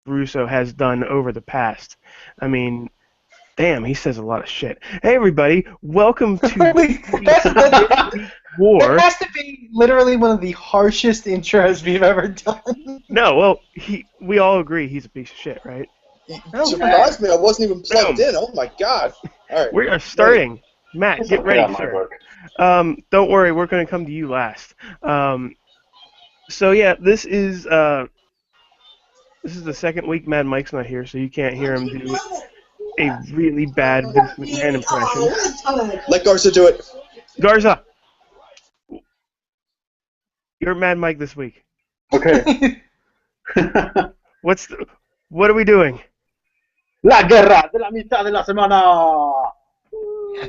Russo has done over the past. I mean, damn, he says a lot of shit. Hey, everybody, welcome to That War. has to be literally one of the harshest intros we've ever done. No, well, we all agree he's a piece of shit, right? Surprised me. I wasn't even plugged in. Oh my god! All right. We are starting. Matt, get ready, sir. Don't worry, we're going to come to you last. So yeah, this is the second week Mad Mike's not here, so you can't hear him do a really bad Vince McMahon impression. Let Garza do it. Garza, you're Mad Mike this week. Okay. What are we doing? La guerra de la mitad de la semana.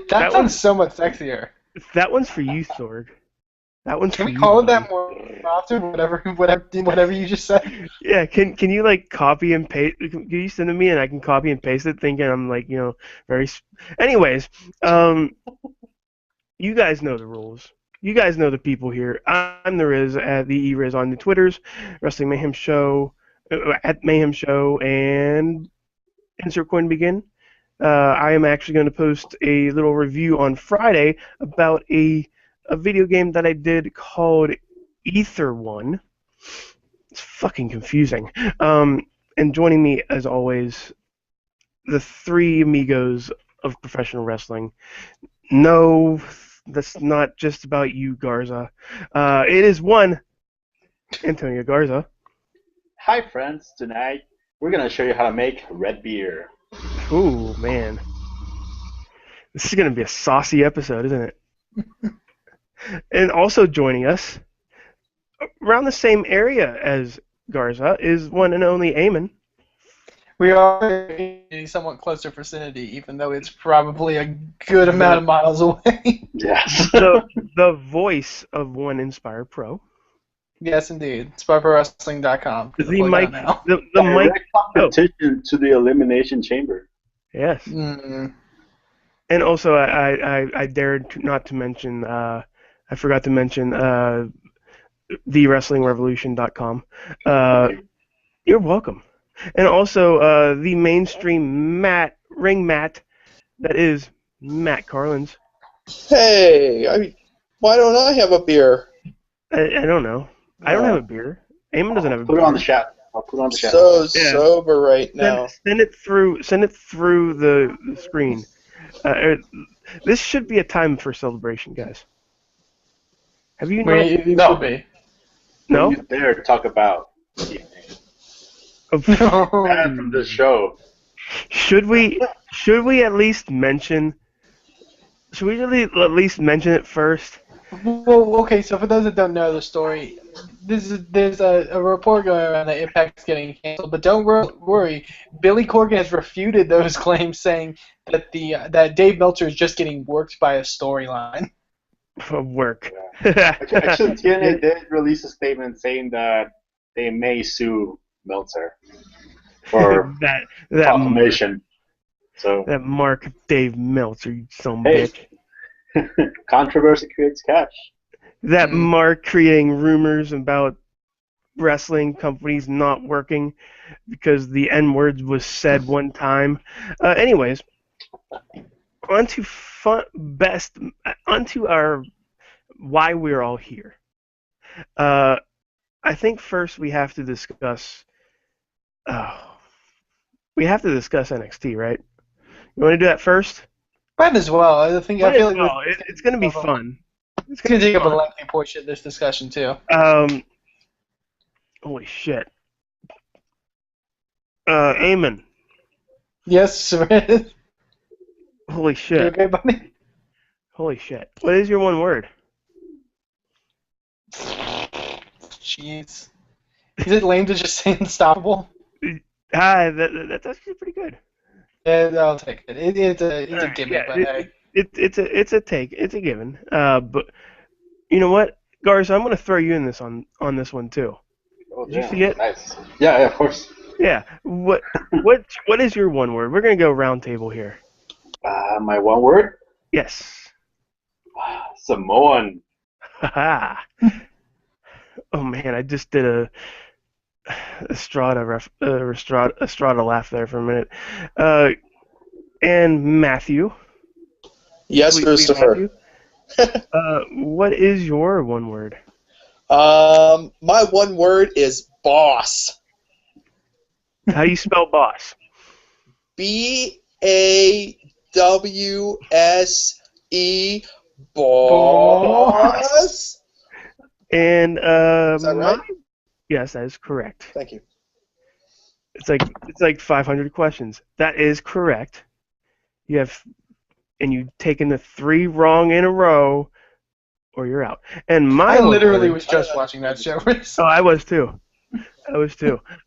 That sounds so much sexier. That one's for you, Sorg. That one's Can for we you. call it that more often? Whatever you just said. Yeah, can you like copy and paste? Can you send it to me and I can copy and paste it, thinking I'm like very. Anyways, you guys know the rules. You guys know the people here. I'm the Riz at the eRiz on the Twitters, Wrestling Mayhem Show, at Mayhem Show, and insert coin begin. I am actually going to post a little review on Friday about a video game that I did called Ether One. It's fucking confusing. And joining me, as always, the three amigos of professional wrestling. No, that's not just about you, Garza. It is one, Antonio Garza. Hi, friends. Tonight, we're going to show you how to make red beer. Ooh, man. This is going to be a saucy episode, isn't it? And also joining us, around the same area as Garza, is one and only Eamon. We are in a somewhat closer vicinity, even though it's probably a good amount of miles away. Yes. The voice of one Inspired Pro. Yes, indeed. SparkProWrestling.com. The mic. The mic. Competition to the Elimination Chamber. Yes. Mm. And also, I dared not to mention. I forgot to mention TheWrestlingRevolution.com. You're welcome. And also the mainstream ring mat that is Matt Carlins. Hey, why don't I have a beer? I don't know. I don't have a beer. Eamon doesn't have a beer. Put it on the chat. I'll put it on the chat. So sober right now. Send it through the screen. This should be a time for celebration, guys. Have you No. No? You dare to talk about TNA. And from this show. Should we at least mention? Should we really at least mention it first? Well, okay. So for those that don't know the story, there's a report going around that Impact's getting canceled. But don't worry, Billy Corgan has refuted those claims, saying that that Dave Meltzer is just getting worked by a storyline. Work. Actually, TNA did release a statement saying that they may sue Meltzer for that confirmation. So that Mark Dave Meltzer, you son of a bitch. Controversy creates cash. That Mark creating rumors about wrestling companies not working because the N-word was said one time. Anyways, onto our why we're all here. I think first we have to discuss. We have to discuss NXT, right? You want to do that first? Might as well. I feel like it's going to be fun. It's going to take up a lengthy portion of this discussion too. Holy shit. Eamon. Yes, sir. Holy shit. You okay, buddy? Holy shit. What is your one word? Jeez. Is it lame to just say unstoppable? That's actually pretty good. Yeah, I'll take it. It's a gimmick, but hey. It's a take. It's a given. But you know what, Garza, I'm gonna throw you in this on this one too. Oh, Did you see it? Nice. Yeah, of course. Yeah. What is your one word? We're gonna go round table here. My one word? Yes. Samoan. Haha. Oh man, I just did Estrada laugh there for a minute. And Matthew, Yes, sweet Christopher. Matthew. What is your one word? My one word is boss. How do you spell boss? BAWSE. Boss. And Is that right? yes, that is correct. Thank you. It's like 500 questions. That is correct. You've taken the 3 wrong in a row, or you're out. And my I one literally word, was just watching that show. oh, I was too.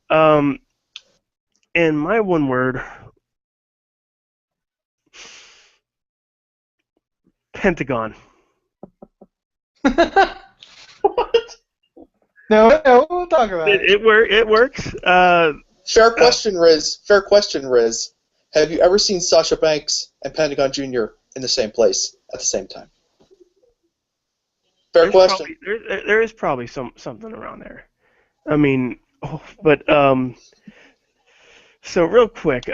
Um, and my one word, Pentagon. No, we'll talk about it. It works. Fair question, Riz. Fair question, Riz. Have you ever seen Sasha Banks and Pentagon Jr. in the same place at the same time? Fair question. There is probably something around there. I mean, but so real quick,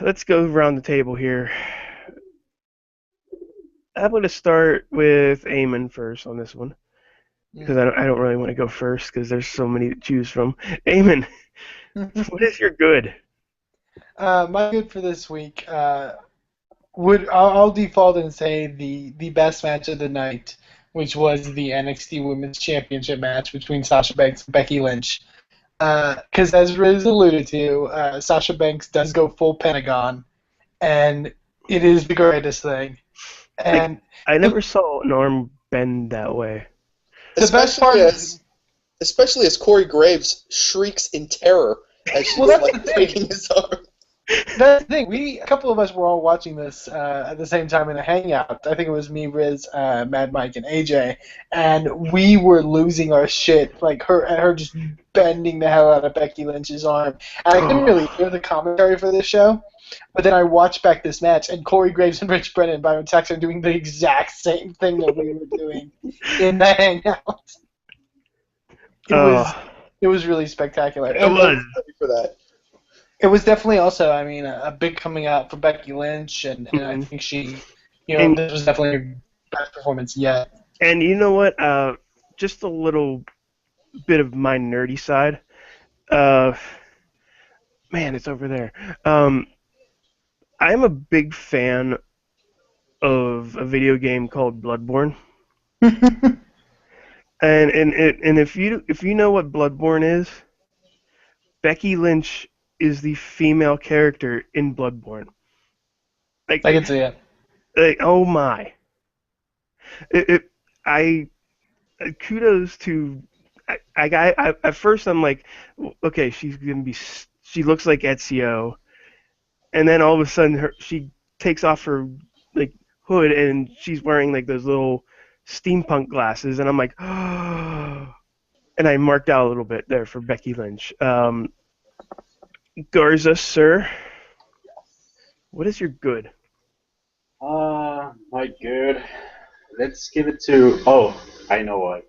let's go around the table here. I'm going to start with Eamon first on this one because I don't really want to go first because there's so many to choose from. Eamon, what is your good? My good for this week I'll default and say the best match of the night, which was the NXT Women's Championship match between Sasha Banks and Becky Lynch. Because as Riz alluded to, Sasha Banks does go full Pentagon, and it is the greatest thing. And I never saw an arm bend that way. The best part especially as Corey Graves shrieks in terror as she's breaking his arm. That's the thing. A couple of us were all watching this at the same time in a hangout. I think it was me, Riz, Mad Mike, and AJ, and we were losing our shit. Like her just bending the hell out of Becky Lynch's arm. And I couldn't really hear the commentary for this show, but then I watched back this match, and Corey Graves and Rich Brennan, Byron Saxon, are doing the exact same thing that we were doing in the hangout. It was really spectacular. It was. For that. It was definitely also, I mean, a big coming out for Becky Lynch, and I think she, this was definitely her best performance yet. And you know what? Just a little bit of my nerdy side. Man, it's over there. I'm a big fan of a video game called Bloodborne. and if you know what Bloodborne is, Becky Lynch is the female character in Bloodborne. I can see it. Oh my! Kudos to. At first I'm like, okay, she's gonna be. She looks like Ezio, and then all of a sudden she takes off her hood and she's wearing those little steampunk glasses, and I'm like, oh. And I marked out a little bit there for Becky Lynch. Garza, sir, what is your good? My good. Let's give it to. Oh, I know what.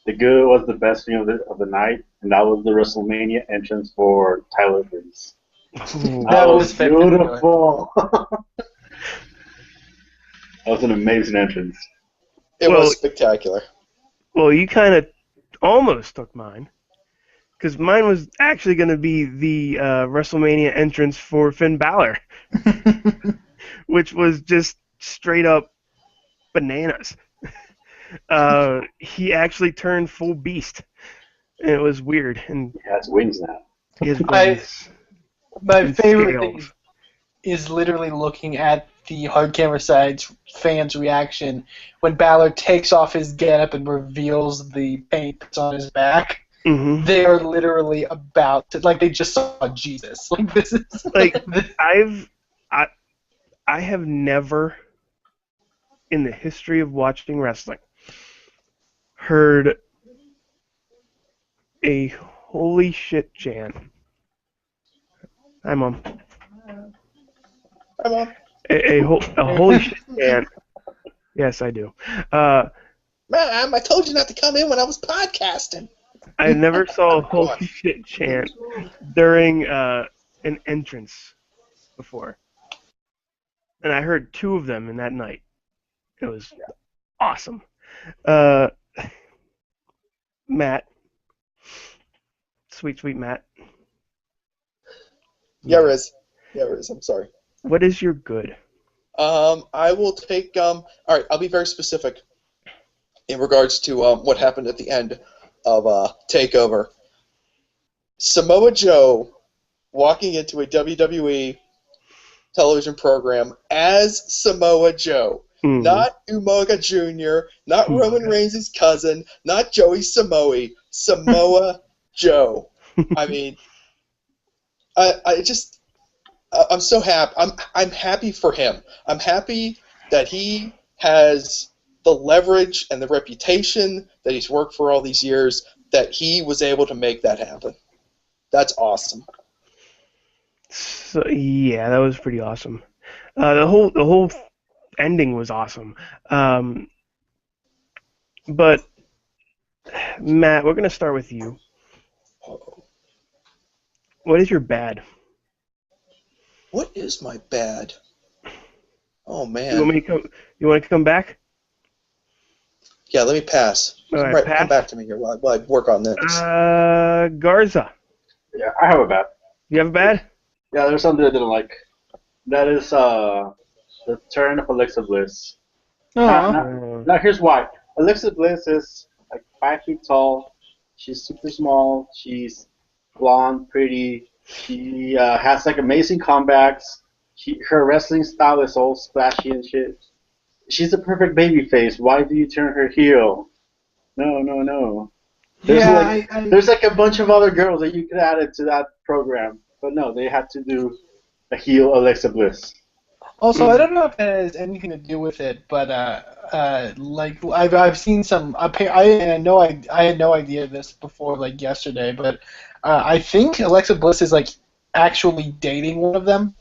The good was the best thing of the night, and that was the WrestleMania entrance for Tyler Breeze. That was beautiful. That was an amazing entrance. It was spectacular. Well, you kind of almost took mine. Because mine was actually going to be the WrestleMania entrance for Finn Balor, which was just straight up bananas. He actually turned full beast, and it was weird. And he has wings now. He has wings. My favorite thing is literally looking at the hard camera side's fans' reaction when Balor takes off his getup and reveals the paint that's on his back. Mm-hmm. They are literally about to, they just saw Jesus. This is I have never in the history of watching wrestling heard a holy shit chant. Hi, Mom. Hi, Mom. A holy shit chant. Yes, I do. Mom, I told you not to come in when I was podcasting. I never saw a Go holy on. shit chant during an entrance before, and I heard two of them in that night. It was awesome. Uh, Matt, sweet sweet Matt. Yeah, Matt. Riz. Yeah, Riz. I'm sorry. What is your good? I will take. All right, I'll be very specific in regards to what happened at the end of Takeover. Samoa Joe walking into a WWE television program as Samoa Joe. Mm. Not Umaga Jr., not Roman Reigns' cousin, not Joey Samoa. Samoa Joe. I mean, I'm so happy. I'm happy for him. I'm happy that he has the leverage and the reputation that he's worked for all these years, that he was able to make that happen. That's awesome. So, yeah, that was pretty awesome. The whole ending was awesome. But Matt, we're gonna start with you. What is your bad? What is my bad? Oh You want man. me to come? You want to come back? Yeah, let me pass. All Come right, right, come pass. back to me here while I work on this. Garza, Yeah, I have a bet. you have a bad? Yeah, there's something I didn't like. That is the turn of Alexa Bliss. Now, Aw. now here's why. Alexa Bliss is like 5 feet tall. She's super small. She's blonde, pretty. She has like amazing comebacks. Her wrestling style is all splashy and shit. She's a perfect baby face. Why do you turn her heel? No, no, no. There's Yeah, like there's like a bunch of other girls that you could add into that program, but no, they had to do a heel Alexa Bliss. also, I don't know if it has anything to do with it, but like I've seen some. I know I had no idea this before like yesterday, but I think Alexa Bliss is like actually dating one of them,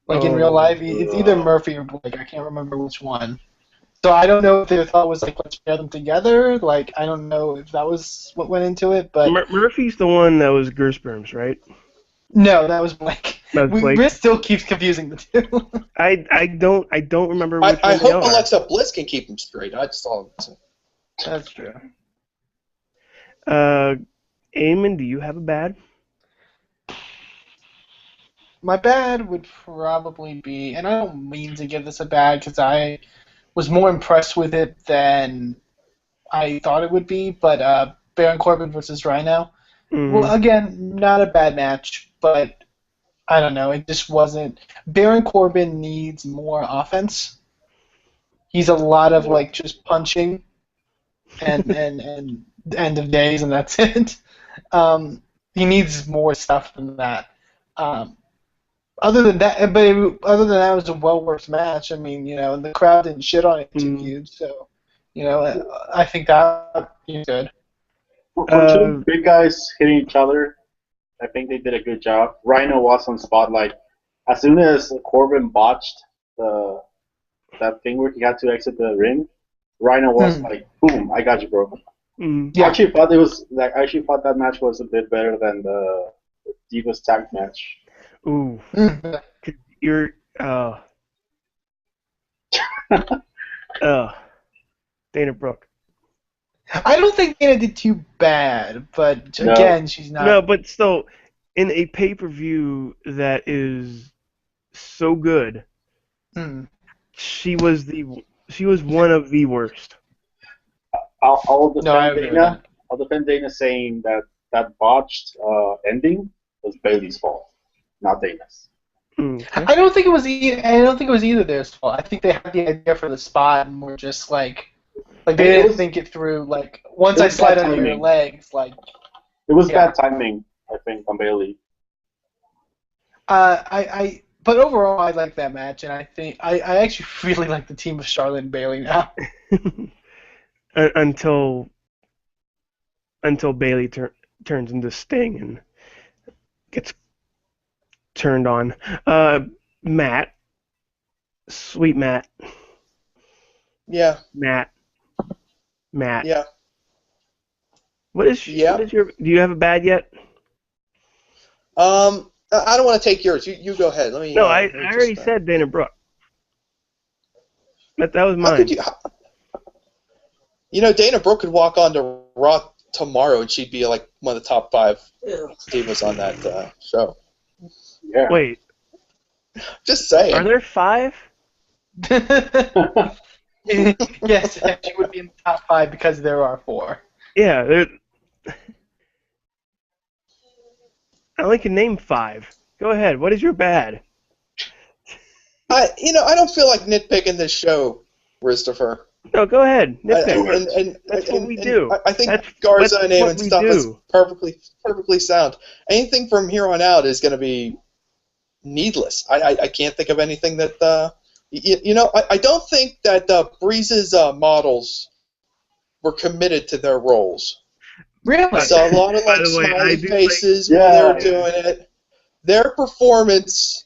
like in real life. It's either Murphy or Blake. I can't remember which one. So I don't know if their thought was like let's pair them together. Like I don't know if that was what went into it, but Murphy's the one that was Gersperms, right? no, that was Blake. That was Blake. Riss still keeps confusing the two. I don't remember which I one they hope are. Alexa Bliss can keep him straight. That's all. That's true. Eamon, do you have a bad? My bad would probably be, and I don't mean to give this a bad because I was more impressed with it than I thought it would be, but Baron Corbin versus Rhino. Well, again, not a bad match, but I don't know. It just wasn't. Baron Corbin needs more offense. He's a lot of like just punching and end of days, and that's it. He needs more stuff than that. Other than that, it was a well-worked match. I mean, and the crowd didn't shit on it too huge, so I think that is good. For two big guys hitting each other, I think they did a good job. Rhino was on spotlight. As soon as Corbin botched that thing where he had to exit the ring, Rhino was like, "Boom, I got you, bro." Yeah. I actually thought that match was a bit better than the Divas tag match. Ooh. You're Dana Brooke. I don't think Dana did too bad, but again, she's not. No, but still, in a pay-per-view that is so good, she was one of the worst. I'll No, I defend agree with Dana. that. I'll defend Dana saying that botched ending was Bailey's fault, not Dana's. Okay. I don't think it was. I don't think it was either their fault. I think they had the idea for the spot and were just like they didn't think it through. Like once I slide under your legs, like it was bad timing. I think on Bailey. But overall, I like that match, and I think I actually really like the team of Charlotte and Bailey now. until Bailey turns into Sting and gets turned on. Matt, sweet Matt. Yeah. Matt. Yeah. What is Yeah. what is your? Do you have a bad yet? I don't want to take yours. You go ahead. Let me. No, I let me already just, said Dana Brooke. That was How could mine. Dana Brooke could walk on to Raw tomorrow, and she'd be like one of the top 5 divas on that show. Yeah. Wait, Just saying. are there 5? Yes, she would be in the top 5 because there are 4. Yeah, there. I only can name 5. Go ahead. What is your bad? I don't feel like nitpicking this show, Christopher. No, go ahead. Nitpick. That's what we do. I think That's Garza and what and we stuff is do. perfectly sound. Anything from here on out is going to be needless. I can't think of anything that I don't think that Breeze's models were committed to their roles. Really? I saw a lot of By like the way, I smiley do faces like- while they Yeah. were doing it. Their performance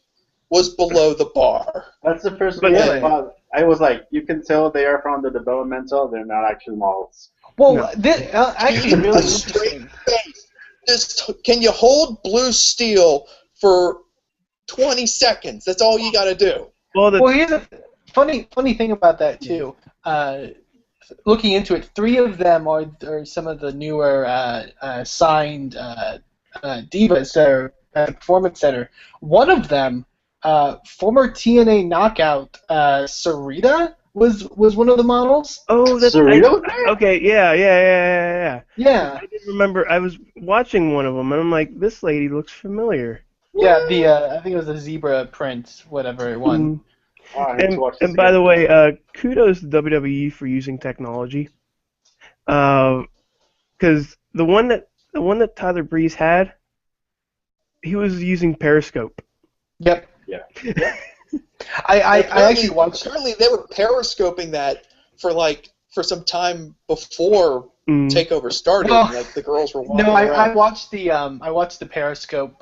was below the bar. That's the first But thing really? I thought. I was like, you can tell they are from the developmental. They're not actually models. Well, No. this actually Keep really a straight interesting. face. Just can you hold blue steel for 20 seconds? That's all you got to do. Well, Well, here's a funny thing about that too. Looking into it, 3 of them are some of the newer signed divas that are at the Performance Center. One of them, former TNA Knockout Sarita, was one of the models. oh, that's Surreal there? okay. Yeah. Yeah, I didn't remember. I was watching one of them, and I'm like, this lady looks familiar. yeah. The I think it was the zebra print, whatever it was. Mm. Oh, I need to watch this And by again. the way, kudos to WWE for using technology. Because the one that Tyler Breeze had, he was using Periscope. Yep. Yeah. I actually watched. Apparently, they were periscoping that for some time before Mm. Takeover started. Well, like the girls were walking No, I around. watched the Periscope.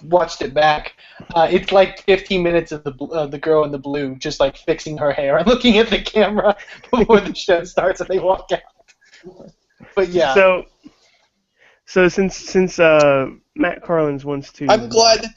Watched it back. It's like 15 minutes of the girl in the blue just like fixing her hair and looking at the camera before the show starts and they walk out. But yeah. So since Matt Carlins wants to, I'm glad that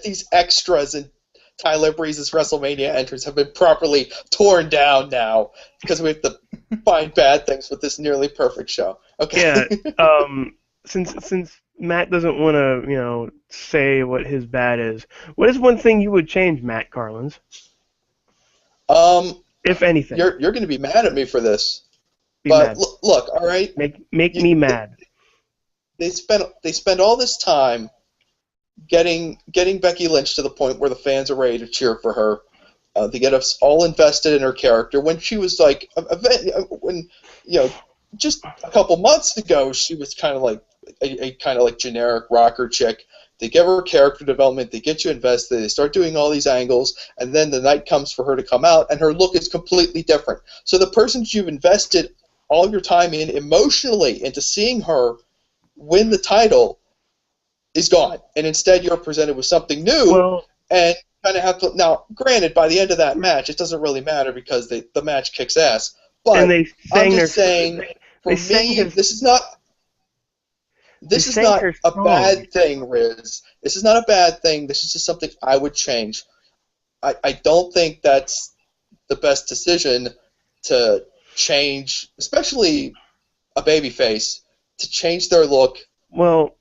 these extras in Tyler Breeze's WrestleMania entrance have been properly torn down now because we have to find bad things with this nearly perfect show. Okay. Yeah. Since Matt doesn't want to say what his bad is, what is one thing you would change, Matt Carlins, if anything? You're going to be mad at me for this, Be but mad. look, all right. Make me mad. They spend all this time getting Becky Lynch to the point where the fans are ready to cheer for her. They get us all invested in her character. When she was like, just a couple months ago, she was kind of like a kind of like generic rocker chick. They give her character development. They get you invested. They start doing all these angles, and then the night comes for her to come out, and her look is completely different. So the person you've invested all your time in emotionally into seeing her win the title is gone, and instead you're presented with something new, Well, and kind of have to. Now, granted, by the end of that match, it doesn't really matter because the match kicks ass. But and they sang I'm just their saying, for they sang me, his- this is not sang her a song. bad thing, Riz. This is not a bad thing. This is just something I would change. I don't think that's the best decision to change, especially a babyface, to change their look well,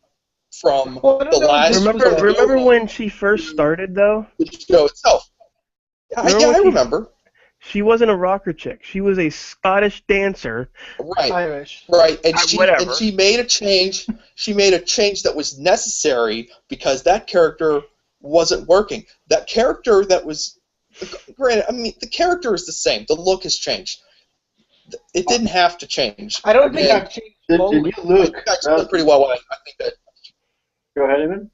from Well, no, the no, last remember when she first started though? the show itself. Remember Yeah, when I she- remember. She wasn't a rocker chick. She was a Scottish dancer. Right. Irish. Right, and Whatever. she made a change. She made a change that was necessary because that character wasn't working. That character that was, granted, I mean, the character is the same. The look has changed. It didn't have to change. I don't think And I've changed Did slowly. you look? I explained pretty well why I think that. Go ahead, Evan.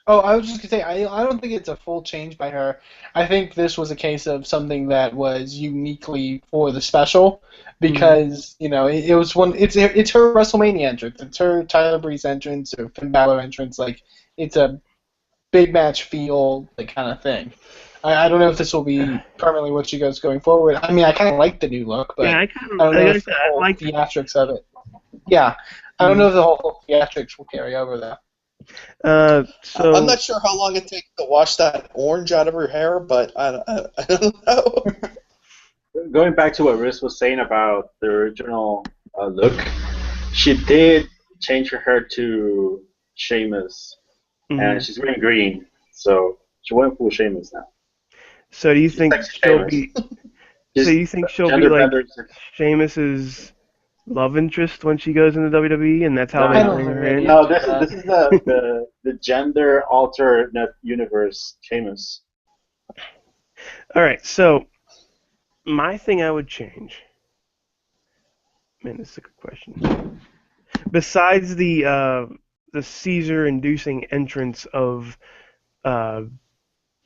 Oh, I was just gonna say I don't think it's a full change by her. I think this was a case of something that was uniquely for the special because it was one. It's her WrestleMania entrance. It's her Tyler Breeze entrance or Finn Balor entrance. Like it's a big match feel like kind of thing. I don't know if this will be permanently what she goes going forward. I mean, I kind of like the new look, but Yeah, I I don't know like I if said, the I whole liked it. theatrics of it. Yeah, I don't know if the whole theatrics will carry over though. I'm So not sure how long it takes to wash that orange out of her hair, but I don't know. Going back to what Riz was saying about the original look, she did change her hair to Sheamus, and mhm. she's wearing green, so she went full Sheamus now. So do you She's think sexy she'll Sheamus. be? So She's you think she'll be gender like bender. Sheamus's love interest when she goes into WWE, and that's how No, they I no, don't bring think her they in? need no. to do This is that. this is the gender alternate universe Sheamus. All right. So my thing I would change. Man, this is a good question. Besides the Caesar-inducing entrance of uh,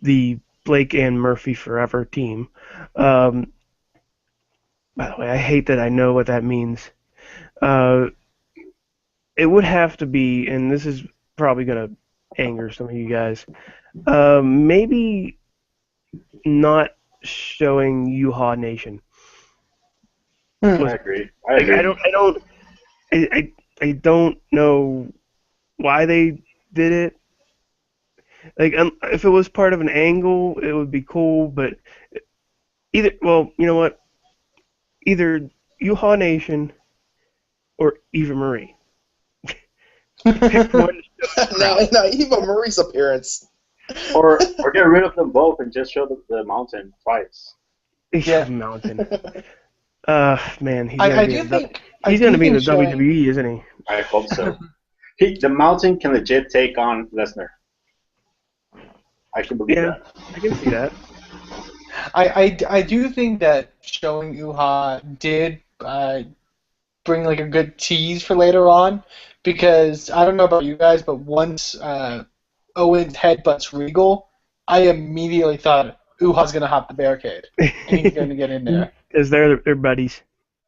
the Blake and Murphy Forever team. Um, by the way, I hate that I know what that means. Uh, it would have to be, and this is probably gonna anger some of you guys. Maybe not showing Yuha Nation. I Was agree. I like agree. I don't know why they did it. Like if it was part of an angle, it would be cool. But well, you know what? Either Yuha Nation or Eva Marie. Pick one to show the No, crowd. no, Eva Marie's appearance. Or get rid of them both and just show the mountain twice. Yeah. Mountain. Man, he's I gonna be do in think he's gonna be in the showing. WWE, isn't he? I hope so. The mountain can legit take on Lesnar. I can believe Yeah, that. I can see that. I do think that showing Uha did bring like a good tease for later on, because I don't know about you guys, but once Owens headbutts Regal, I immediately thought Uha's gonna hop the barricade and he's gonna get in there. Because they're buddies.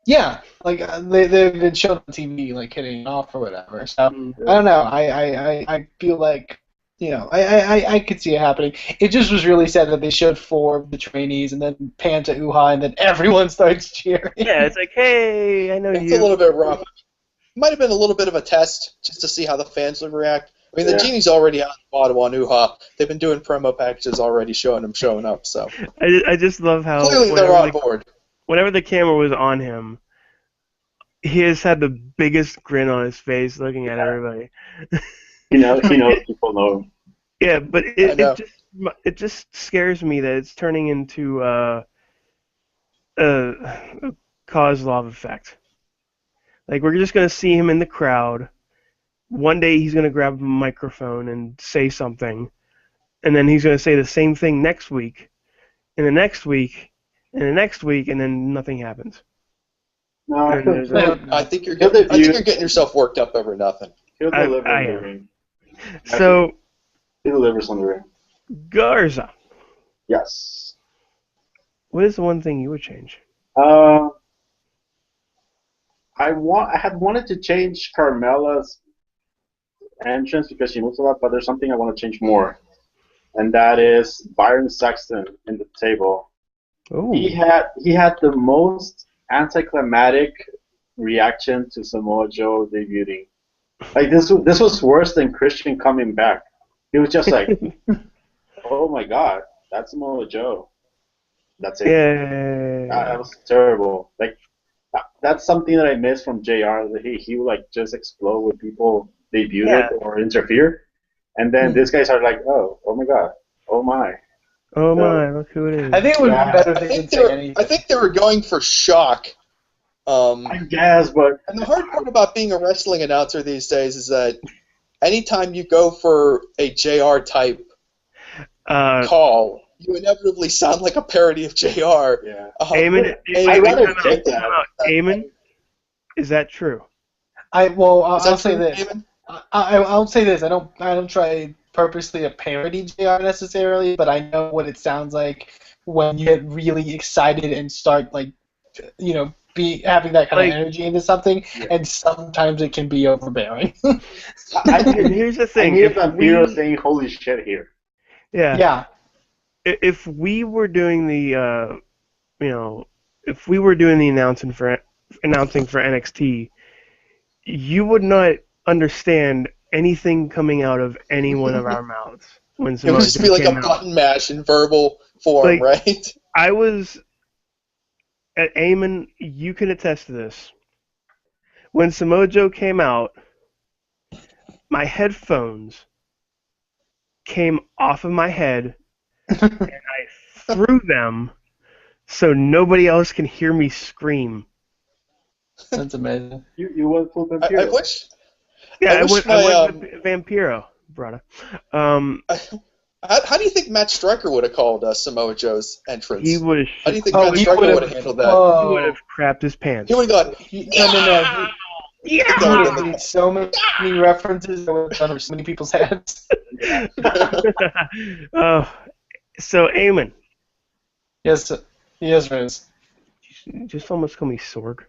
Yeah, like they've been shown on TV like hitting it off or whatever. So Mm. I don't know. I feel like I could see it happening. It just was really sad that they showed 4 of the trainees and then pan to Uha and then everyone starts cheering. Yeah, it's like, hey, I know It's you. a little bit rough. Might have been a little bit of a test just to see how the fans would react. I mean, the Yeah. genie's already out of the bottle on Uha. They've been doing promo packages already showing him showing up, so I just love how clearly they're on board. whenever the camera was on him, he has had the biggest grin on his face, looking at everybody. He knows people know. Yeah, but I know. it just scares me that it's turning into a Kozlov effect. Like we're just gonna see him in the crowd. One day he's gonna grab a microphone and say something, and then he's gonna say the same thing next week, and the next week, and the next week, and then nothing happens. No, I And feel, there's I think you're He'll getting yourself worked up over nothing. he'll deliver I in the am. ring. So He delivers on the ring. Garza, Yes. what is the one thing you would change? I had wanted to change Carmella's entrance because she moves a lot, but there's something I want to change more, and that is Byron Saxton in the table. Oh, He had the most anticlimactic reaction to Samoa Joe debuting. Like this was worse than Christian coming back. He was just like, "Oh my God, that's Samoa Joe." That's it. That yeah. was terrible. Like that's something that I missed from JR. That he would like just explode when people debuted Yeah. or interfere, and then these guys are like, "Oh my God, oh my." Oh So- my, look who it is. I think it would Yeah. be better if I they think didn't say they anything. I think they were going for shock. I guess, but And the hard part about being a wrestling announcer these days is that anytime you go for a JR type call, you inevitably sound like a parody of JR. yeah. Eamon, I'd rather take that. Eamon, is that true? I'll Is that say true, this. David? I'll say this. I don't try purposely to parody JR necessarily, but I know what it sounds like when you get really excited and start like, be having that kind Like- of energy into something, Yeah. and sometimes it can be overbearing. I And here's the I thing. hear If Vampiro we, saying "Holy shit" here. yeah, Yeah. if we were doing the you know, if we were doing the announcing for NXT, you would not understand anything coming out of any one of our mouths when It would Samoa just Joe be like a came out. button mash in verbal form, Like right? I was at Eamon, you can attest to this. When Samoa Joe came out, my headphones came off of my head and I threw them so nobody else can hear me scream. That's amazing. You went full I Vampiro. wish. Yeah, I wish I my went with Vampiro, brother. Um, how do you think Matt Striker would have called Samoa Joe's he entrance? would have How do you think Oh, Matt he Striker would would have. have handled that? he would Oh, have crapped his pants. He would have gone, no. He that would would have have made so many references that would have done over so many people's heads. Oh, so Eamon, Yes, yes, Riz. you just almost call me Sorg.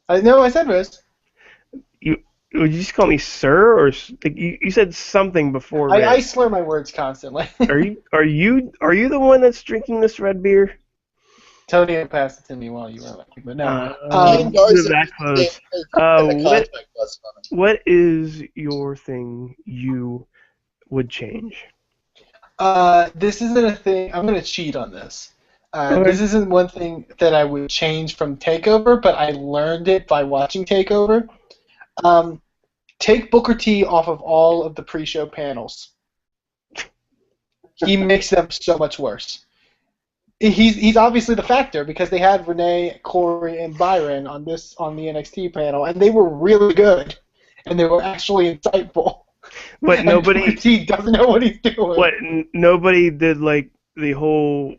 I know. I said Riz. You would you just call me Sir or like, you said something before I Red? slur my words constantly. Are you the one that's drinking this red beer? Tony passed it to me while you were laughing, but no. Me and Garza That became close. very in the What contact bus from it. what is your thing you would change? This isn't a thing. I'm going to cheat on this. Okay. This isn't one thing that I would change from Takeover, but I learned it by watching Takeover. Take Booker T off of all of the pre-show panels. He makes them so much worse. He's obviously the factor because they had Renee, Corey, and Byron on the NXT panel, and they were really good, and they were actually insightful. But And Booker T doesn't know what he's doing. Nobody did like the whole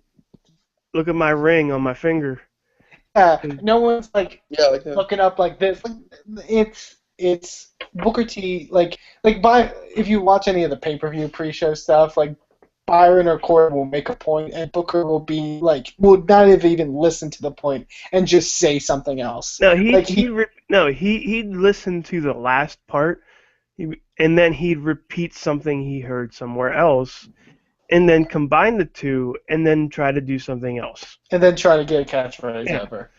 look at my ring on my finger. Yeah, no one's like Yeah, like that. looking up like this. Like, it's Booker T. If you watch any of the pay-per-view pre-show stuff, like Byron or Corey will make a point, and Booker will be like, will not have even listen to the point and just say something else. No, he'd listen to the last part, and then he'd repeat something he heard somewhere else, and then combine the two, and then try to do something else. And then try to get a catchphrase ever.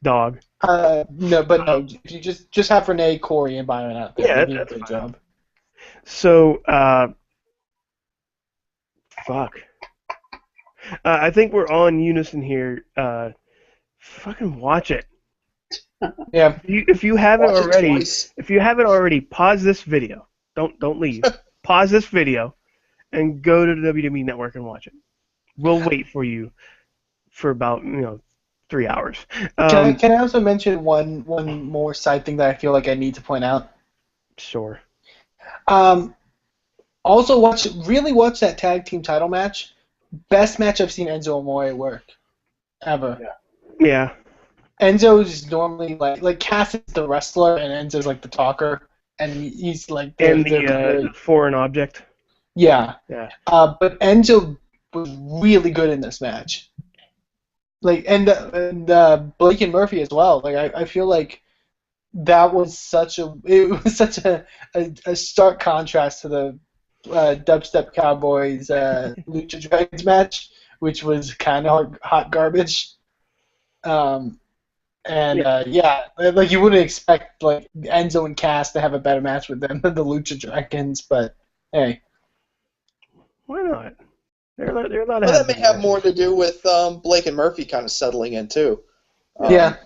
Dog. No. If you just have Renee, Corey, and Byron out there, Yeah, they do a that's good fine. job. So, fuck. I think we're all in unison here. Fucking watch it. Yeah. If you haven't Watch it already, twice. pause this video. Don't leave. Pause this video, and go to the WWE Network and watch it. We'll wait for you for about 3 hours. Can I also mention one more side thing that I feel like I need to point out? Sure. Also, really watch that tag team title match. Best match I've seen Enzo Amore work ever. Yeah. Enzo's normally like Cass is the wrestler and Enzo's like the talker, and he's like And the foreign object. yeah. Yeah. But Enzo was really good in this match. Like and Blake and Murphy as well. Like I feel like that was such a stark contrast to the Dubstep Cowboys Lucha Dragons match, which was kind of hot garbage. Like you wouldn't expect like Enzo and Cass to have a better match with them than the Lucha Dragons, but hey. Why not? They're allowed to Well, have that may good have matches. more to do with Blake and Murphy kind of settling in too. Yeah.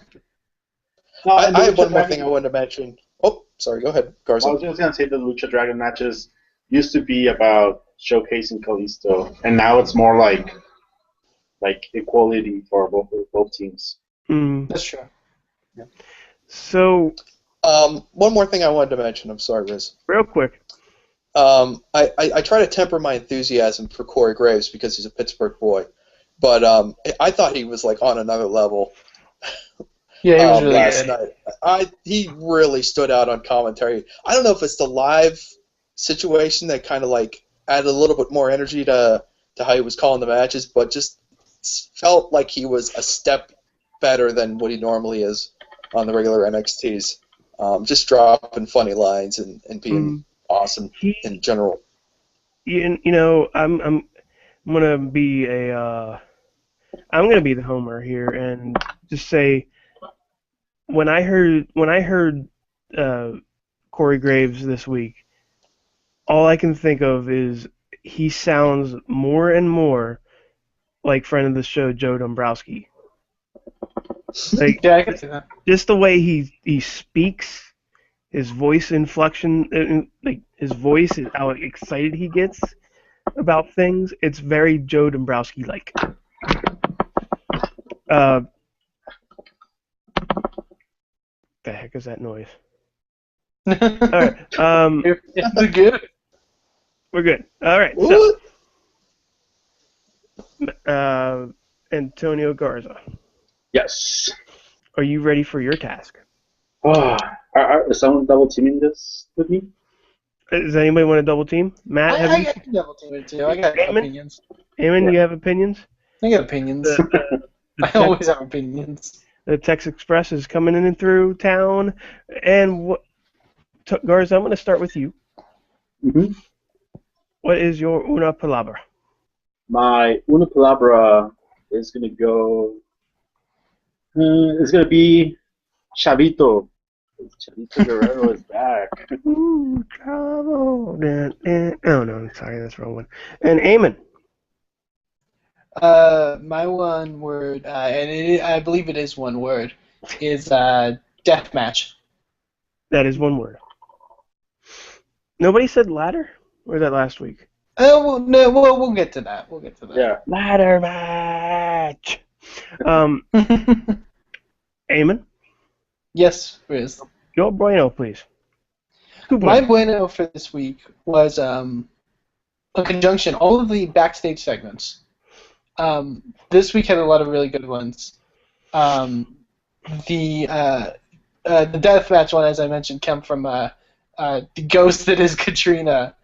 No, I and the have Lucha one more Dragon- thing I wanted to mention. Oh, sorry. Go ahead, Garza. I was just gonna say the Lucha Dragon matches used to be about showcasing Kalisto, and now it's more like equality for both teams. That's true. So, One more thing I wanted to mention. I'm sorry, Riz. real quick. I try to temper my enthusiasm for Corey Graves because he's a Pittsburgh boy, but I thought he was like on another level. Yeah, he was really last good. night. He really stood out on commentary. I don't know if it's the live situation that kind of like added a little bit more energy to how he was calling the matches, but just felt like he was a step better than what he normally is on the regular NXTs. Just dropping funny lines and being awesome in general. I'm I'm gonna be I'm gonna be the homer here and just say when I heard Corey Graves this week, all I can think of is he sounds more and more like friend of the show Joe Dombrowski. Like Yeah, I can see that. just the way he speaks, his voice inflection, like his voice, how excited he gets about things. It's very Joe Dombrowski like. The heck is that noise? All right. It's good. We're good. All right. What? So, Antonio Garza, Yes. are you ready for your task? Oh, is someone double teaming this with me? Does anybody want to double team? Matt, have I you? can double team it too. I got Damon? opinions. Eamon, Yeah. you have opinions? I got opinions. The I always have opinions. the Tex Express is coming in and through town, and Garza, I'm going to start with you. Mm-hmm. What is your una palabra? My una palabra is gonna go. It's gonna be Chavito. Chavito Guerrero is back. Ooh, trouble. Oh no, I'm sorry, that's the wrong one. And Eamon. My one word, I believe it is one word, is death match. That is one word. Nobody said ladder? Or was that last week? Well, no, we'll get to that. We'll get to that. Yeah. Ladder match. Eamon, Yes, Riz. your bueno, please. Tu My bueno. bueno for this week was a conjunction, all of the backstage segments. This week had a lot of really good ones. The deathmatch one, as I mentioned, came from the ghost that is Katrina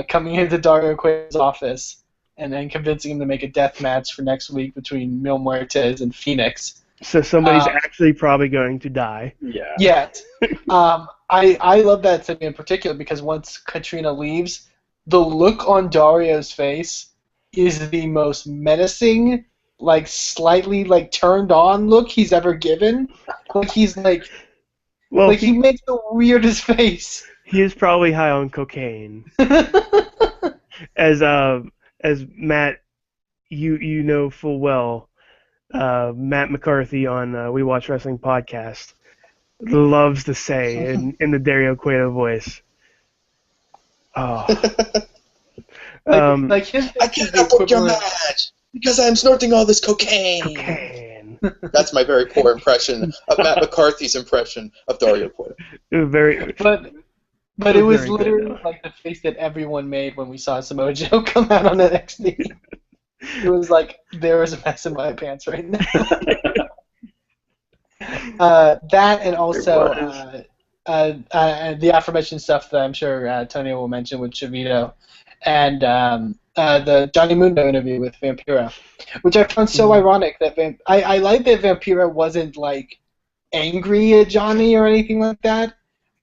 coming into Dario Cueto's office and then convincing him to make a death match for next week between Mil Muertes and Phoenix. So somebody's actually probably going to die. Yeah. Yet, I love that segment in particular because once Katrina leaves, the look on Dario's face is the most menacing, like slightly like turned on look he's ever given. Like he's like he makes the weirdest face. He is probably high on cocaine. As Matt, you know full well, Matt McCarthy on We Watch Wrestling podcast loves to say in the Dario Cueto voice. Oh. Like his I cannot book your match because I'm snorting all this cocaine. Cocaine. That's my very poor impression of Matt McCarthy's impression of Dario Cueto. Very. But it was very good, literally though. like the face that everyone made when we saw Samoa Joe come out on NXT. It was like, there is a mess in my pants right now. That and also the aforementioned stuff that I'm sure Tony will mention with Chavito and the Johnny Mundo interview with Vampira, which I found so ironic that I like that Vampira wasn't like angry at Johnny or anything like that,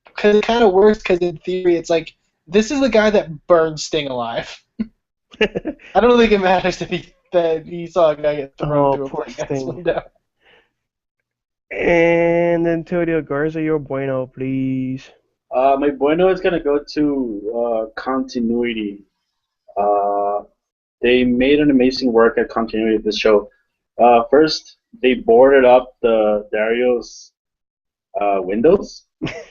because it kind of works because in theory it's like, this is the guy that burned Sting alive. I don't think it matters that he saw a guy get thrown through a poor plate glass Sting. window. And Antonio Garza, your bueno, please. My bueno is gonna go to continuity. They made an amazing work at continuity of this show. First, they boarded up the Dario's windows.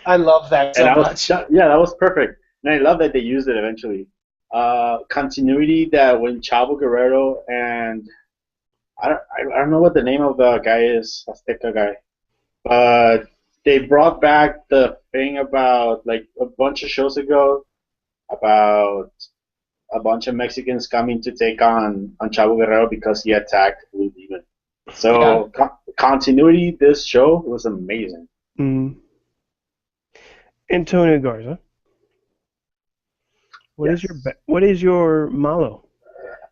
I love that so much. That was perfect. And I love that they used it eventually. Continuity that when Chavo Guerrero and I don't know what the name of the guy is, Azteca guy, but they brought back the thing about like a bunch of shows ago about a bunch of Mexicans coming to take on Chavo Guerrero because he attacked Blue Demon. So continuity, this show was amazing. Antonio Garza. What is your malo?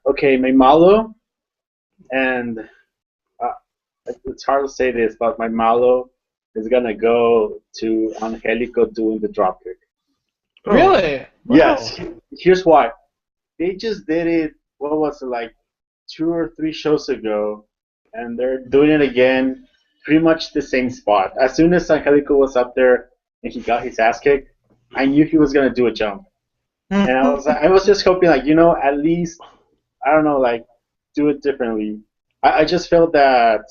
Okay, my malo, and it's hard to say this, but my malo is gonna go to Angelico doing the dropkick. Really? Wow. Yes. Here's why. They just did it what was it, like 2 or 3 shows ago, and they're doing it again, pretty much the same spot. As soon as Angelico was up there and he got his ass kicked, I knew he was gonna do a jump, and I was just hoping, like, at least, I don't know, like, do it differently. I just felt that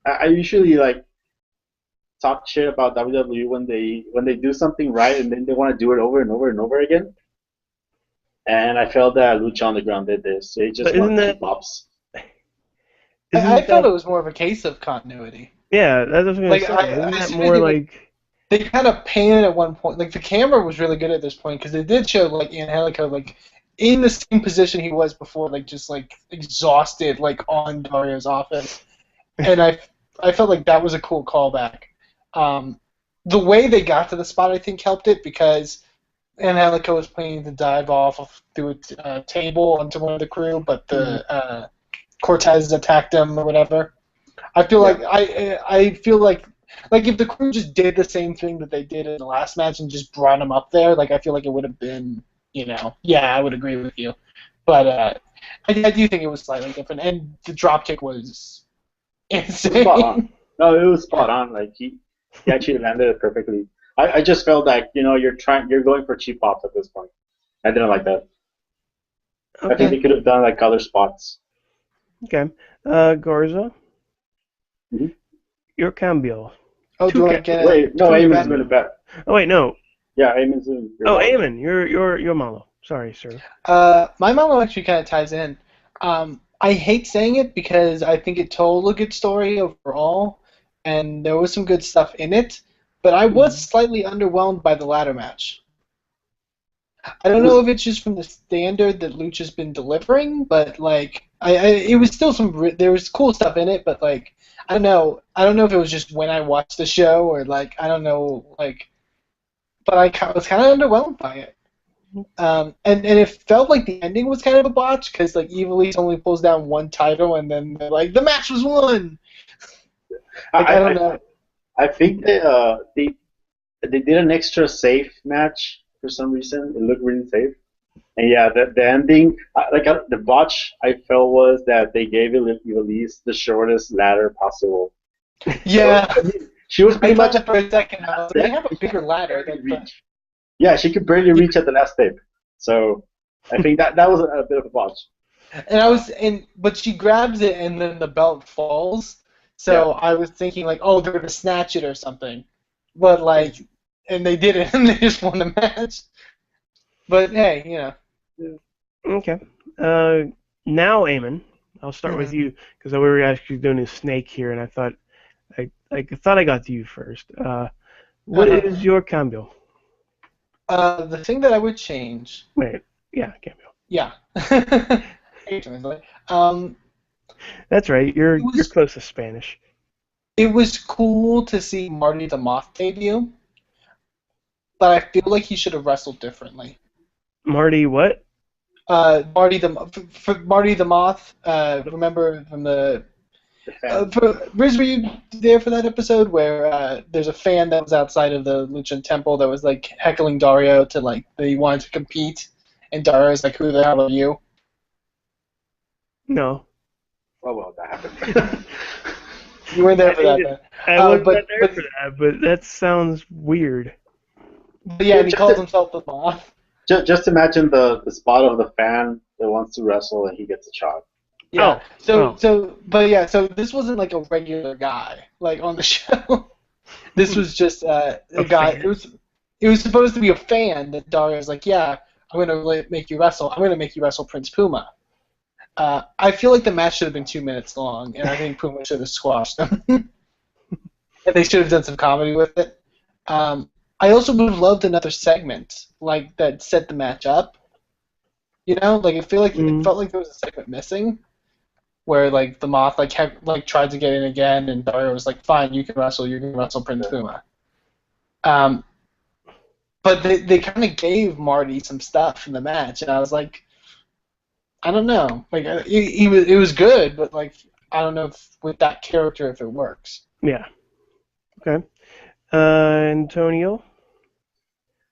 I usually like talk shit about WWE when they do something right and then they want to do it over and over and over again. And I felt that Lucha Underground did this. They just But isn't want that cheap pops. isn't I felt that it was more of a case of continuity. yeah? That's what I was gonna Like say. Isn't as that soon as more like they kind of painted at one point. Like the camera was really good at this point because they did show like Angelico like in the same position he was before, like just like exhausted, like on Dario's office, and I felt like that was a cool callback. The way they got to the spot, I think, helped it because Angelico was planning to dive off through a table onto one of the crew, but the Cortez attacked him or whatever. I feel like I feel like if the crew just did the same thing that they did in the last match and just brought him up there, like I feel like it would have been, yeah, I would agree with you. But I do think it was slightly different, and the drop kick was It was spot on. insane. No, it was spot on. Like he actually landed it perfectly. I just felt like you're going for cheap pops at this point. I didn't like that. I think okay? they could have done like other spots. Okay, Garza, Mhm. your cambio. Oh, do I Two get Wait, no, two Eamon's bad- been a bet. Oh wait, no. Yeah, Eamon's in. Oh, Eamon, you're Malo. Sorry, sir. My mama actually kind of ties in. I hate saying it because I think it told a good story overall, and there was some good stuff in it. But I was slightly underwhelmed by the ladder match. I don't know if it's just from the standard that Lucha's been delivering, but like, it was still there was cool stuff in it, but like, I don't know. I don't know if it was just when I watched the show or like, I don't know, like, but was kind of underwhelmed by it. And it felt like the ending was kind of a botch because like Evil East only pulls down one title and then they're like the match was won. Like I don't know. I think they did an extra safe match for some reason. It looked really safe. And yeah, the ending, the botch I felt was that they gave Elise the shortest ladder possible. Yeah, So, I mean, she was I pretty thought much that for a second. I was like, they have a bigger ladder. reach. Yeah, she could barely reach at the last tape. So I think that was a bit of a botch. But she grabs it and then the belt falls. So I was thinking like, oh, they're gonna snatch it or something. But like, and they didn't, and they just won the match. But hey, Okay. Now, Eamon, I'll start with you because we were actually doing a snake here, and I thought I got to you first. What is your cambio? The thing that I would change. Wait, yeah, cambio. Yeah. That's right. You're was- close to Spanish. It was cool to see Marty the Moth debut, but I feel like he should have wrestled differently. Marty, what? Marty the Moth. Remember from the. Riz, were you there for that episode where there's a fan that was outside of the Lucha Temple that was like heckling Dario to like that he wanted to compete, and Dario's like, "Who the hell are you?" No. Oh well, that happened. You weren't there for that. I wasn't there for that, but that sounds weird. But yeah, and he calls himself the Moth. Just imagine the spot of the fan that wants to wrestle and he gets a shot. Yeah. So this wasn't like a regular guy like on the show. This was just a guy. Fan. It was supposed to be a fan that Dario's like, yeah, I'm gonna make you wrestle. I'm gonna make you wrestle Prince Puma. I feel like the match should have been 2 minutes long, and I think Puma should have squashed them. And they should have done some comedy with it. I also would have loved another segment like that set the match up. Like it felt like there was a segment missing, where like the Moth tried to get in again, and Dario was like, "Fine, you can wrestle Prince Puma." But they kind of gave Marty some stuff in the match, and I was like, I don't know, like it was good, but like I don't know if with that character if it works. Yeah. Okay. Antonio?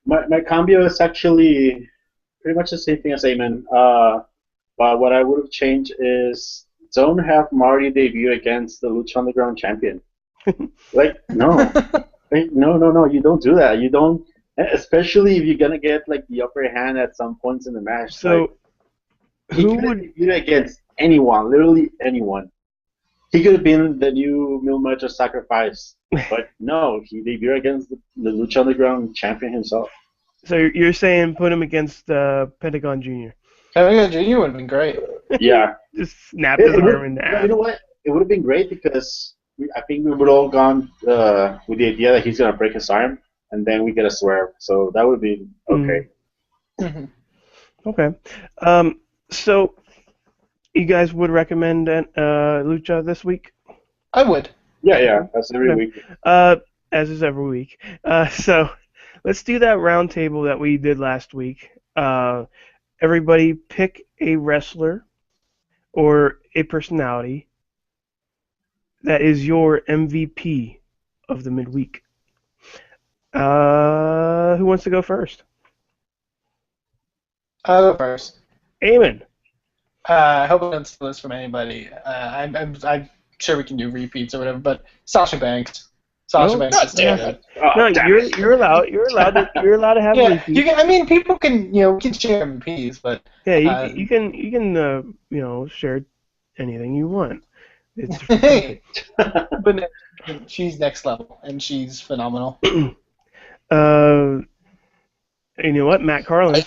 My cambio is actually pretty much the same thing as Eamon. But what I would have changed is don't have Marty debut against the Lucha Underground champion. Like, no. Like, no, you don't do that. You don't, especially if you're gonna get like the upper hand at some points in the match. Like, So he who could have would? debuted against anyone, literally anyone. He could have been the new Mil Muertes sacrifice, but no, he debuted against the Lucha Underground champion himself. So you're saying put him against Pentagon Jr. Kevin Jr. would have been great. Yeah, Just snap his arm in you know half. what? It would have been great because I think we would all gone with the idea that he's gonna break his arm, and then we get a swerve. So that would be okay. Okay. So you guys would recommend Lucha this week? I would. Yeah, that's every Okay. week. As is every week. So let's do that round table that we did last week. Everybody pick a wrestler or a personality that is your MVP of the midweek. Who wants to go first? I'll go first. Eamon. I hope I don't steal this from anybody. I'm sure we can do repeats or whatever, but Sasha Banks. Sasha No? Banks. God is damn good. it. Oh, No, damn you're it. you're allowed. You're allowed to have Yeah, repeats. you can, I mean, people can, we can share MVPs, but Yeah, uh, you can share anything you want. It's hey, but she's next level and she's phenomenal. You know what, Matt Carlin.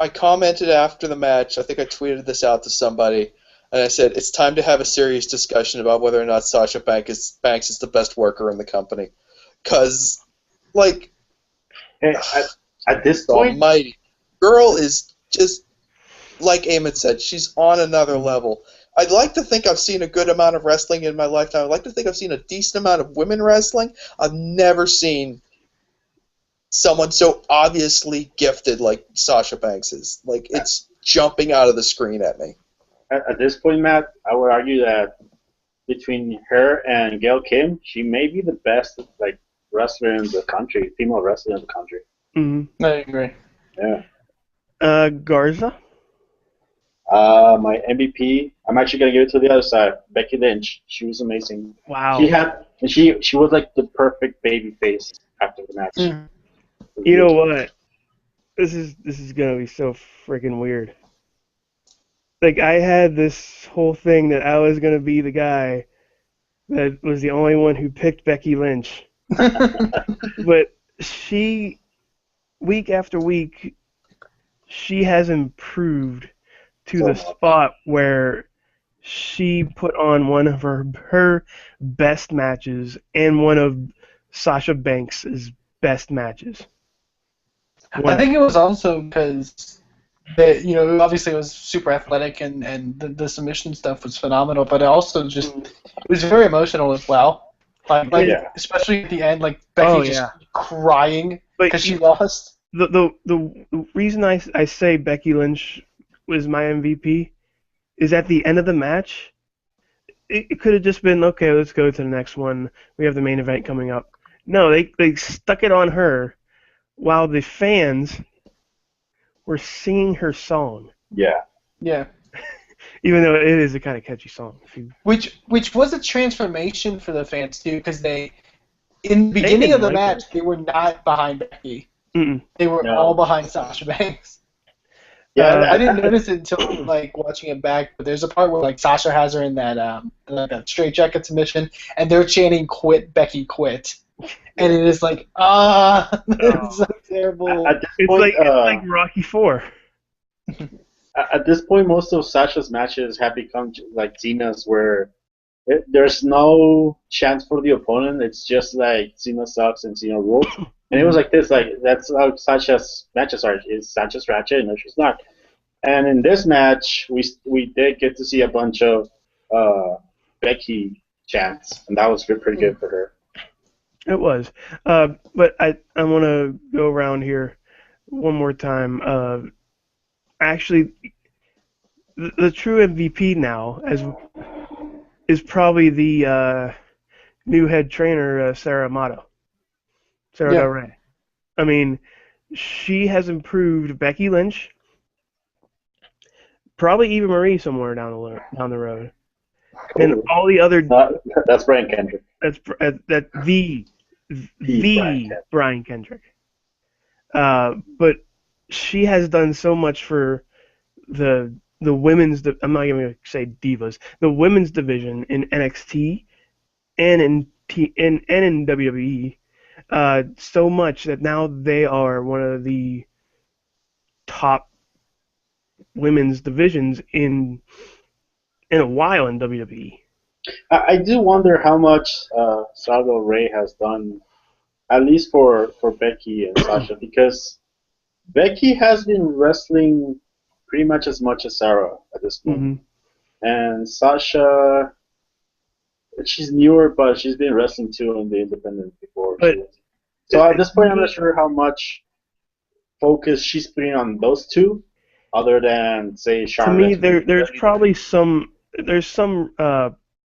I commented after the match, I think I tweeted this out to somebody, and I said, it's time to have a serious discussion about whether or not Sasha Banks is the best worker in the company. Because, like, Hey, at this point, almighty, girl is just, like Eamon said, she's on another level. I'd like to think I've seen a good amount of wrestling in my lifetime. I'd like to think I've seen a decent amount of women wrestling. I've never seen someone so obviously gifted like Sasha Banks is. Like, it's jumping out of the screen at me. at this point, Matt, I would argue that between her and Gail Kim, she may be the best like wrestler in the country, female wrestler in the country. Mm-hmm. I agree. Yeah. Garza. My MVP, I'm actually gonna give it to the other side. Becky Lynch. She was amazing. Wow. She was like the perfect baby face after the match. Mm. You know what? This is gonna be so freaking weird. Like, I had this whole thing that I was gonna be the guy that was the only one who picked Becky Lynch, but she, week after week, she has improved to So the much. spot where she put on one of her best matches and one of Sasha Banks' best matches. I think it was also because obviously it was super athletic and the submission stuff was phenomenal, but it also just it was very emotional as well. Like Yeah. especially at the end, like Becky just crying because she lost. The reason I say Becky Lynch was my MVP is at the end of the match, it could have just been, okay, let's go to the next one. We have the main event coming up. No, they stuck it on her while the fans were singing her song. Yeah. Yeah. Even though it is a kind of catchy song. Which was a transformation for the fans too, because in the beginning of the match they were not behind Becky. Mm-mm. They were all behind Sasha Banks. Yeah, I didn't notice it until like watching it back, but there's a part where like Sasha has her in that that straight jacket submission, and they're chanting "Quit, Becky, quit," and it is like it's so terrible. At this It's point, like Rocky IV. At this point, most of Sasha's matches have become like Cena's, where there's no chance for the opponent. It's just like Cena sucks and Cena rules. And it was like this, like that's how Sasha's matches are. Is Sasha's ratchet? No, she's not. And in this match, we did get to see a bunch of Becky chants, and that was pretty good for her. It was. But I want to go around here one more time. Actually, the true MVP now is probably the new head trainer, Sarah Amato. Sarah Del Rey. I mean, she has improved Becky Lynch, probably Eva Marie somewhere down the road, and all the other That's Brian Kendrick. that's the Brian Kendrick. Brian Kendrick. But she has done so much for the women's. I'm not even gonna say divas. The women's division in NXT and in WWE. So much that now they are one of the top women's divisions in a while in WWE. I do wonder how much Sargo Ray has done, at least for Becky and Sasha, because Becky has been wrestling pretty much as much as Sarah at this point. Mm-hmm. And Sasha, she's newer, but she's been wrestling too in the independent before. So at this point, I'm not sure how much focus she's putting on those two, other than, say, Charlotte. To me, there's probably some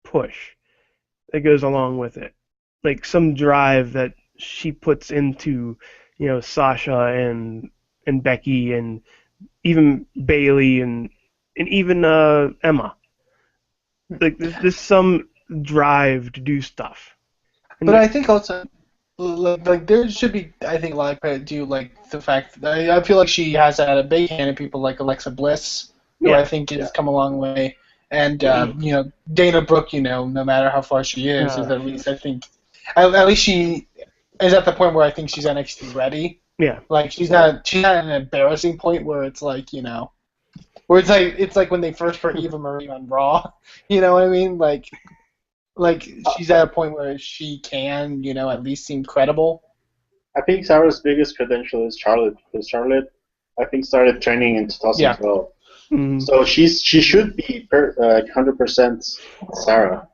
push that goes along with it, like some drive that she puts into, Sasha and Becky and even Bailey and even Emma. Like there's some drive to do stuff. But I think also, like there should be, I think, a lot of credit due, like the fact that I feel like she has had a big hand in people like Alexa Bliss, who I think has come a long way, and Dana Brooke, no matter how far she is at least I think, at least she is at the point where I think she's NXT ready. Yeah. Like she's not an embarrassing point where it's like where it's like when they first put Eva Marie on Raw, you know what I mean? Like she's at a point where she can, at least seem credible. I think Sarah's biggest credential is Charlotte, because Charlotte, I think, started training in 2012. Yeah. Mm-hmm. So she should be 100% Sarah,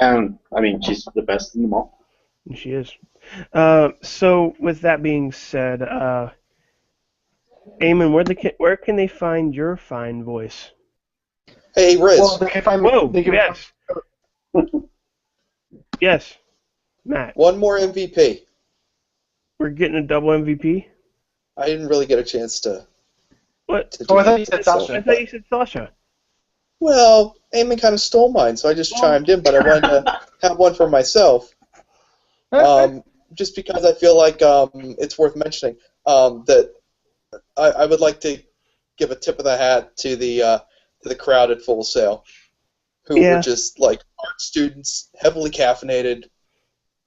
and I mean she's the best in them all. She is. So with that being said, Eamon, where can they find your fine voice? Hey, Riz. Well, they can find yes. Yes, Matt. One more MVP. We're getting a double MVP? I didn't really get a chance to. What? I thought you said Sasha. I thought you said Sasha. Well, Eamon kind of stole mine, so I just chimed in, but I wanted to have one for myself. Just because I feel like it's worth mentioning that I would like to give a tip of the hat to the crowd at Full Sail, who were just like art students, heavily caffeinated,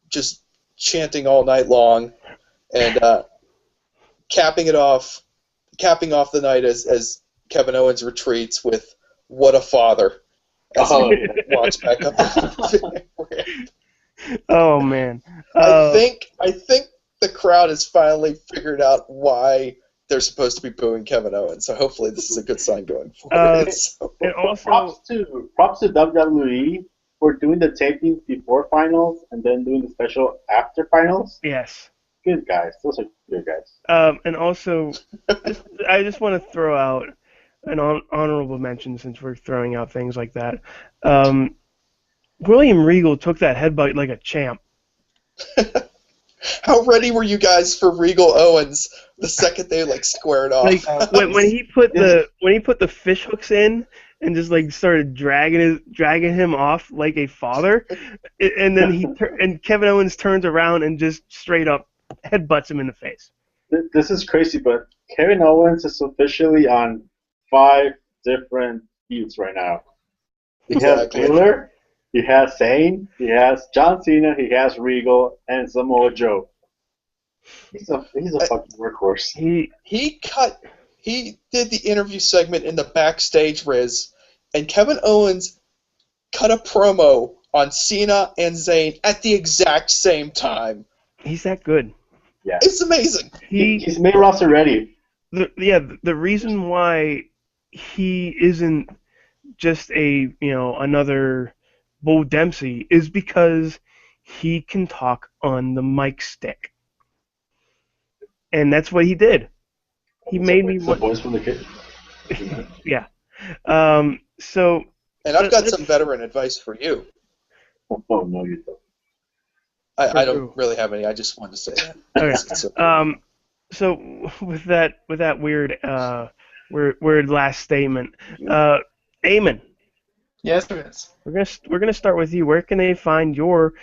just chanting all night long, and capping off the night as Kevin Owens retreats with "What a Father" as he walks back up the ramp. Oh man! I think the crowd has finally figured out why they're supposed to be booing Kevin Owens. So hopefully this is a good sign going forward. And also, props to WWE for doing the tapings before finals and then doing the special after finals. Yes. Good guys. Those are good guys. And also, I just want to throw out an honorable mention since we're throwing out things like that. William Regal took that headbutt like a champ. How ready were you guys for Regal Owens the second they squared off? Like when he put the fish hooks in and just started dragging him off like a father, and then and Kevin Owens turns around and just straight up headbutts him in the face. This is crazy, but Kevin Owens is officially on 5 different feuds right now. He has Taylor. He has Zayn, he has John Cena, he has Regal, and Samoa Joe. He's a fucking workhorse. He did the interview segment in the backstage, Riz, and Kevin Owens cut a promo on Cena and Zayn at the exact same time. He's that good. Yeah. It's amazing. He's main roster ready. The reason why he isn't just another Bull Dempsey is because he can talk on the mic stick, and that's what he did. He made me. The voice from the kid. Yeah. So. And I've got some veteran advice for you. Oh no, you don't. I don't really have any. I just wanted to say that. Okay. So with that weird Word last statement. Eamon, Yes, there is. we're gonna start with you. Where can they find your?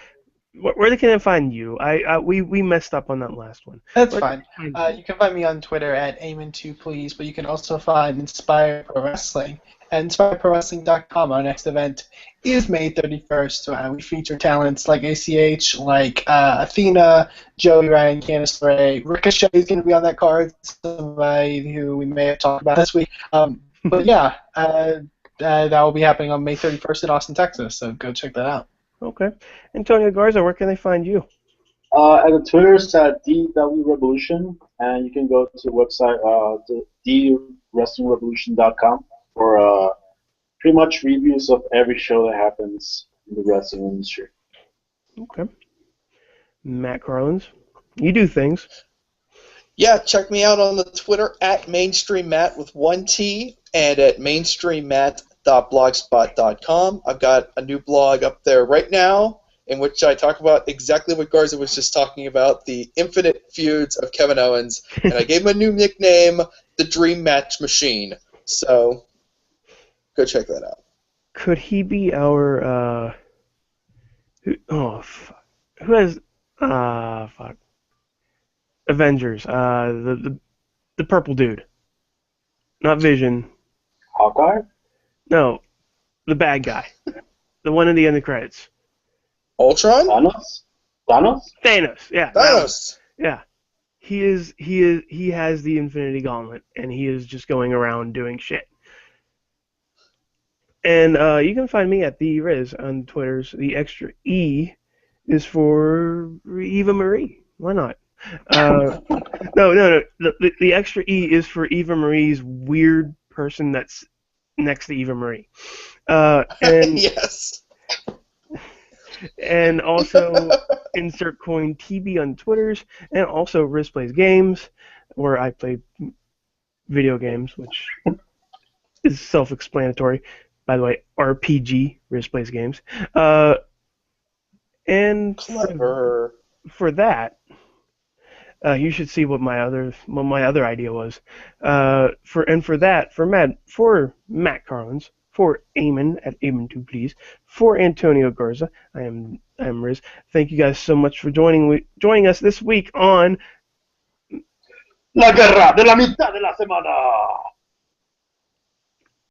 Where can they find you? We messed up on that last one. That's Where can fine. they find you? You can find me on Twitter at Eamon2Please, but you can also find Inspire Pro Wrestling at InspireProWrestling.com. Our next event is May 31st. We feature talents like ACH, like Athena, Joey Ryan, Candice LeRae. Ricochet is going to be on that card, somebody who we may have talked about this week. But yeah, that will be happening on May 31st in Austin, Texas, so go check that out. Okay. Antonio Garza, where can they find you? At the Twitter's at DW Revolution, and you can go to the website dwrestlingrevolution.com for pretty much reviews of every show that happens in the wrestling industry. Okay. Matt Carlins, you do things. Yeah, check me out on the Twitter at MainstreamMatt with 1T and at mainstreammatt.blogspot.com. I've got a new blog up there right now in which I talk about exactly what Garza was just talking about, the infinite feuds of Kevin Owens. And I gave him a new nickname, the Dream Match Machine. So go check that out. Could he be our who has fuck Avengers? The purple dude, not Vision. Hawkeye? No, the bad guy, the one in the end of the credits. Ultron? Thanos? Thanos. Yeah. Thanos. Yeah. He has the Infinity Gauntlet, and he is just going around doing shit. And you can find me at the Riz on Twitter's. The extra E is for Eva Marie. Why not? No. The extra E is for Eva Marie's weird person that's next to Eva Marie. And Yes. and also insert coin TB on Twitters, and also Riz Plays Games, where I play video games, which is self-explanatory. By the way, RPG, Riz Plays Games. And Clever. for that, you should see what my other idea was. For Matt Carlins, for Eamon at Eamon2Please, for Antonio Garza, I am Riz. Thank you guys so much for joining us this week on La guerra de la mitad de la semana!